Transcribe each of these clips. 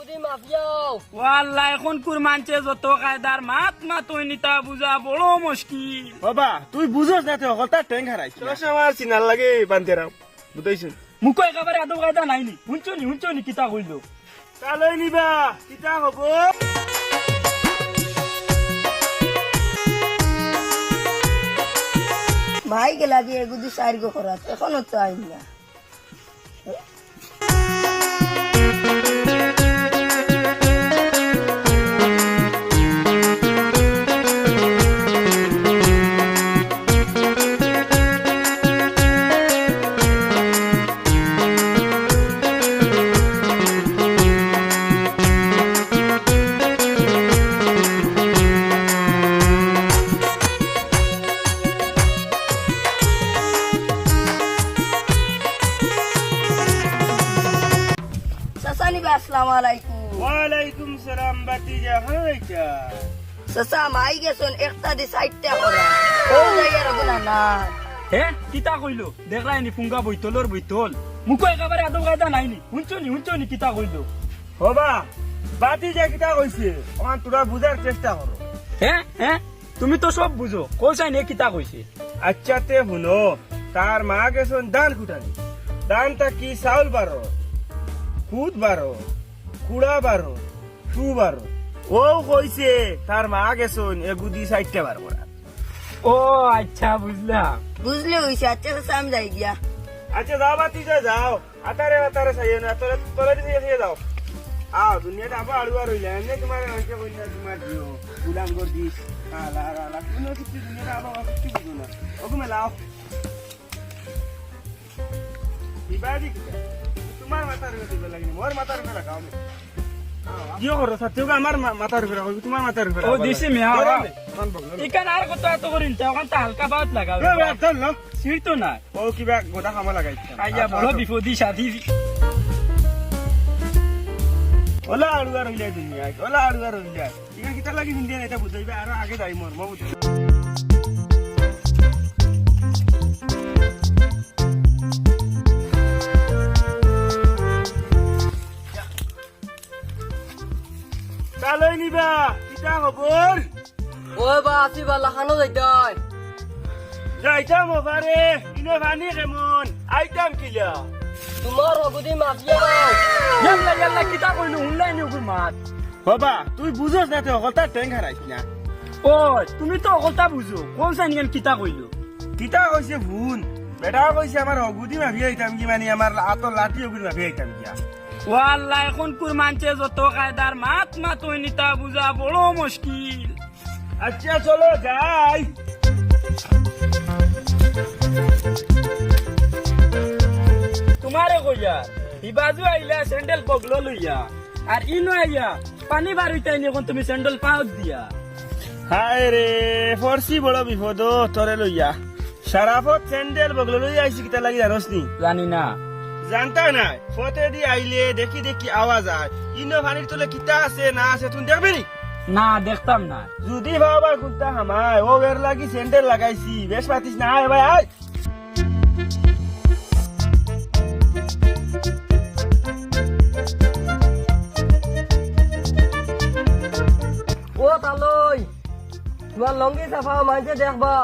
হগুদি মাফিয়াও ওয়াল্লাহ এখন কুরমানছে যত কায়দার মাত নিতা বুঝা বড় মুশকিল। বাবা তুই বুঝোস না তুই হলতা ট্যাং হারাইছ আমার চিনার লাগে বান্দেরাম বুঝাইছুন মুখ একেবারে আদৌ কায়দা নাইনি হুঞ্চনি কিতা কইল তালৈ নিবা কিতা হব ভাই গেলা দিয়ে এগুদি সাইর গো করাত এখনো তো আইন না। আসসালামু আলাইকুম। ওয়ালাইকুম সালাম বাতিজা হাইকা সসা মাই গেছন একটা দি সাইডটা করা ও জায়গার গুনা না হে কিতা কইল দেখলাই নি ফুঙ্গা বইতলর বইতল মুখ একেবারে আদৌ কায়দা নাইনি হুঞ্চনি কিতা কইল হবা বাতিজা কিতা কইছে আমার তোরা বুঝার চেষ্টা করো হে তুমি তো সব বুঝো কইছাই নে কিতা কইছে আচ্ছাতে শুনো তার মা গেছন দান কুটানি দানটা কি চাউল বারো খুদ বারো কুড়া বারো টু বারো ও কইছে তার মা গেছন এগুদি সাইডটা বার করা ও আচ্ছা বুঝলাম বুঝলে হইছে আচ্ছা সসা আমি যাই গিয়া আচ্ছা যাও বাতিজা যাও আতারে সাইয়ে না তোরা দিয়ে যাও আও দুনিয়াটা আবার আড়ুয়া রইলা এমনি তোমার অনেকে কইনা তোমার দিও গুলাম গর দিস আলা কোনো কিছু দুনিয়াটা আবার কিছু বুঝো না ওকে মেলাও ইবাদি তোমার মাথার উপরে দিবে লাগনি মোর মাথার উপরে রাখাও আমি কিও করো সত্যি আমার মাথার উপরে রাখো তোমার মাথার উপরে ও দিছি মিয়া ইকান আর কত এত করিন তা ওখান তা হালকা বাত লাগাও চল না সিট তো না ও কিবা গোদা খামা লাগাইছে আইয়া বড় বিপদি সাথী ওলা আড়ুয়া রইলা দুনিয়া ওলা আড়ুয়া রইলা ইকা কিতা লাগি হিন্দিয়া এটা বুঝাইবে আর আগে যাই মোর মো বুঝাই তালৈ নিবা কিতা খবর ও বা আসি বালা খানো যাইতাই যাইতাম ওভারে ইনো ভানি কেমন আইতাম কিলা তোমার হগুদি মাফিয়াও ইয়াল্লা কিতা কইলো হুনলাই নি ওগুর মাত বাবা তুই বুঝোস না তুই হলতা ট্যাং হারাইছ না ও তুমি তো অকলতা বুঝো কইছাই নিকেন কিতা কইলো কিতা কইছে ভুন বেটা কইছে আমার অগুদি মাফি আইতাম কি মানে আমার আতর লাঠি অগুদি মাফি আইতাম কিয়া ওয়াল্লাহ এখন কুরমানছে যত কায়দার মাত নিতা বুঝা বড় মুশকিল। আচ্ছা চলো যাই তোমারে কইয়া ইবাজু আইলা স্যান্ডেল পগলো লইয়া আর ইনো আইয়া পানি বার হইতাই নি এখন তুমি স্যান্ডেল পাউত দিয়া হায় রে ফরসি বড় বিপদ তোরে লইয়া সারাফত স্যান্ডেল বগলো লইয়া আইছি কিতা লাগি জানোস নি জানি না জানতা নাই ফতে দি আইলে দেখি আওয়াজ আয় ইনো ভানির তোলে কিতা আছে না আছে তুমি দেখবি নি না দেখতাম না যদি বাবার কুত্তা হামায় ও এর লাগি স্যান্ডেল লাগাইছি বেশ পাতিস না আয় ভাই আয় ও তালই তোমার লঙ্গি সাফা মাঝে দেখবা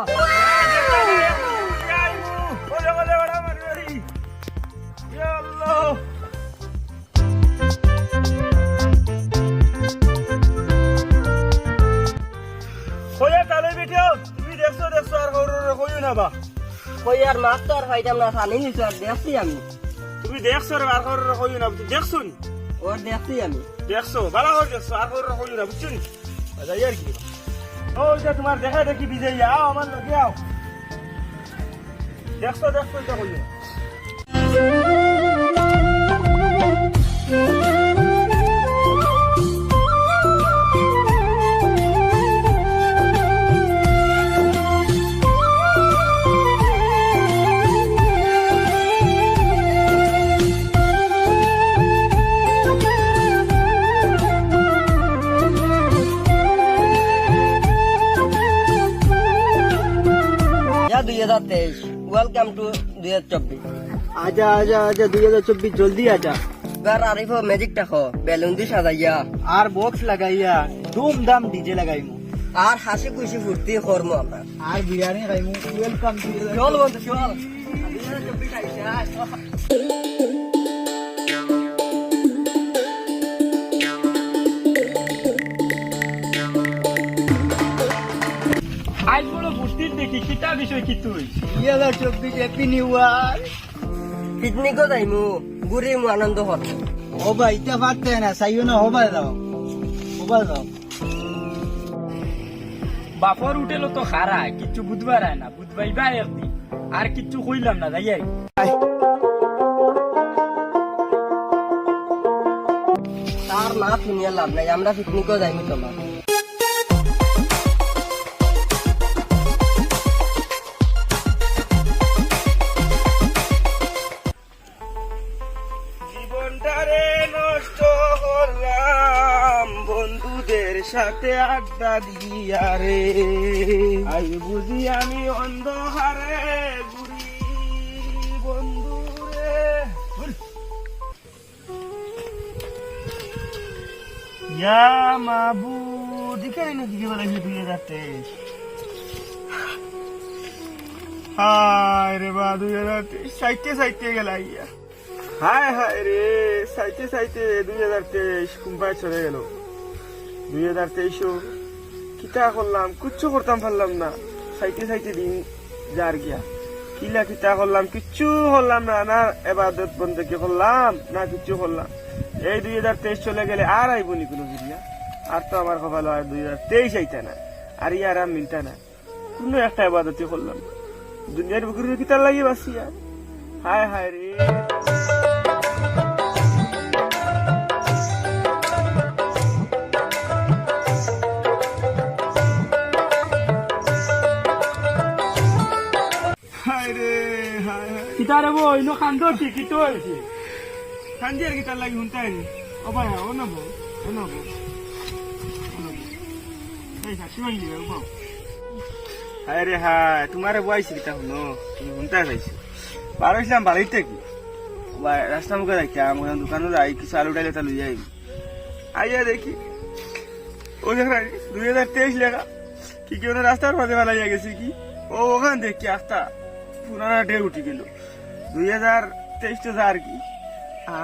তুমি দেখছো আর কইও না বা কই আর মাস্টার ফাইতাম না খালি নিছ আর দেখছি আমি তুমি দেখছো আর কইও না দেখছো নি ওর দেখছি আমি দেখছো ভালো করে দেখছো আর কইও না বুঝছো নি যাই আর কি ও যে তোমার দেখা দেখি বিজয় আও আমার লগে আও দেখছো এটা কইও वेलकम टू 2024 आजा 2024 जल्दी आजा এবার আরিফ ম্যাজিক টাকো বেলুন দিয়ে সাজাইয়া আর বক্স লাগাইয়া ধুমধাম ডিজে লাগাইমু আর হাসি খুশি ফুর্তি করবো আমরা। আর বিরিয়ানি খাইমু ওয়েলকাম টু চল বন্ধু চল। আজ বড় বুঝতির দেখি কিতা বিষয় কি তুই 2024 হ্যাপি নিউ ইয়ার পিকনিকও যাইমু ঘুরিমু আনন্দ করবো। ও ভাই ইটা পারতে না সাইও না হবাই দাও বাপর উঠেলো তো খারা কিচ্ছু বুধবার আয় না বুধবাইবা একদিন আর কিচ্ছু কইলাম না যাই তার না শুনিয়া লাভ নাই, আমরা পিকনিকও যাইমু তোমার। জীবনটারে নষ্ট করলাম বন্ধুদের সাথে আড্ডা দিয়া রে, আই বুঝি আমি অন্ধকারে ঘুরি বন্ধুরে। ইয়া মাবুদ দিকে নাকি কি বলে 2023 হায় রে বা 2023 সাইতে গেলা ইয়া হায় হায় রে সাইতে 2023 কুম্পায় চলে গেল। 2023 কিতা করলাম কিচ্ছু করতাম পারলাম না, সাইতে দিন যার গিয়া কিলা কিতা করলাম কিচ্ছু করলাম না, না এবাদত বন্দেগি করলাম না কিচ্ছু করলাম। এই 2023 চলে গেলে আর আইবনি কোনো বিরিয়া, আর তো আমার কপাল হয় 2023 আইতা না, আর ইয়ার আর মিলতা না, কোনো একটা এবাদতই করলাম না। দুনিয়ার বুকুরে কিতা লাগি বাসি আর হায় হায় রে। কিতা রে বই নো খান্দো কি তো হইছে কাঞ্জিয়ার গিটার লাগি হুনতাই ও ভাই ও নবো এই সাথী মাইলি ও বাও হায় রে হায় তোমারে বয়সী গিটা হুনো তুমি হুনতাই খাইছো পারছিলাম বাড়িতে কি ভাই রাস্তা মুখে রাখি আমার দোকানে যাই কিছু আলু ডালে তা লই যাই আইয়া দেখি ও দেখা 2023 লেখা কি কি ওনা রাস্তার মাঝে ফেলা গেছে কি ও ওখান দেখি একটা পুরানা ডে উঠে গেল 2023 তো যার কি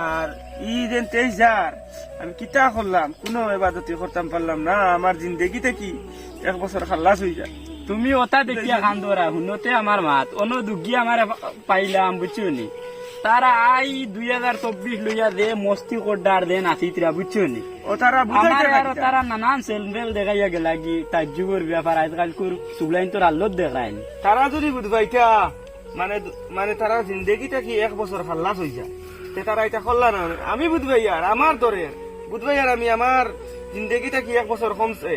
আর ই যেন 23 যার আমি কিতা করলাম কোনো এবাদতি করতাম পারলাম না, আমার জিন্দগিতে কি 1 বছর খাল্লাস হয়ে যায়। তুমি ওটা দেখিয়া খান্দরা হুনতে আমার মাত অন্য দুগি আমার পাইলাম বুঝছো নি, তারা আই 2024 লইয়া দে মস্তি করডার দে নাচিতরা বুঝছো নি, ও তারা বুঝাইতে আমার আর না তারা নানান সেলবেল দেখাইয়া গেলা কি তাজ্জুবের ব্যাপার আজকাল কুর সুবলাইন তো আল্লত দেখাইন তারা যদি বুঝবাইতা মানে তারা জিন্দগিটা কি 1 বছর খাল্লাস হয়ে যায়, তারা এটা করলা না। আমি বুঝবাই আর আমার দরের বুঝবাই আর আমি আমার জিন্দগিটা কি 1 বছর কমছে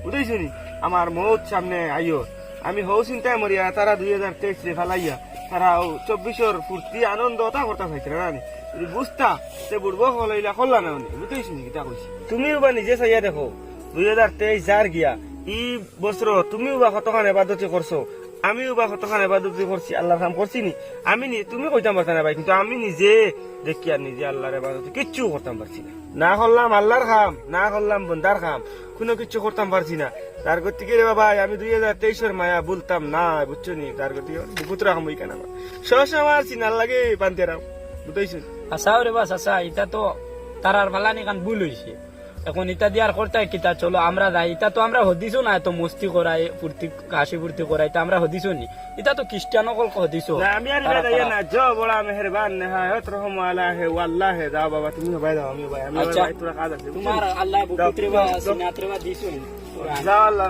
বুঝাইছো নি, আমার মৌত সামনে আইও আমি হও চিন্তায় মরিয়া তারা 2023 রে ফেলাইয়া তারা 24 ফুর্তি আনন্দ ওটা করতে চাইছে না যদি বুঝতা সে বুড়বো হলাইলা করলা না বুঝাইছো নি কিতা কইছি। তুমিও বা নিজে চাইয়া দেখো 2023 যার গিয়া ই বছর তুমিও বা কতখান এবাদতি করছো, আমিও বা কতখান এবাদতি করছি, আল্লাহর কাম করছি নি আমি তুমি কইতাম পারতা না ভাই, কিন্তু আমি নিজে দেখি আর নিজে আল্লাহর এবাদতি কিচ্ছু করতাম পারছি না, না করলাম আল্লাহর কাম না করলাম বন্দার কাম, কোনো কিছু করতাম পারছি না। তার গতিকে রে বাবা আমি 2023 মায়া বলতাম না বুঝছো নি, তার গতিকে বুকুত রাখম ওই কেন সস আমার চিনার লাগে বানতে রাম বুঝাইছো। আসাও রে বাস আসা এটা তো তারার ফালানি কান ভুল হইছে, এখন ইটা দিয়ার করতাই কিতা চলো আমরা যাই, ইটা তো আমরা হদিছো না এত মস্তি করাই ফুর্তি হাসি ফুর্তি করাই তা আমরা হদিছো নি, এটা তো খ্রিস্টান কল হদিছো না আমি আর এটা যাই না জো বড় মেহেরবান নেহায়ত রহম আলা হে ওয়াল্লাহ হে দাও বাবা তুমি ভাই দাও আমি ভাই আমি ভাই তোরা কাজ আছে তোমার আল্লাহ বুকুত্রে বা সিনাত্রে বা দিছো যাও আল্লাহ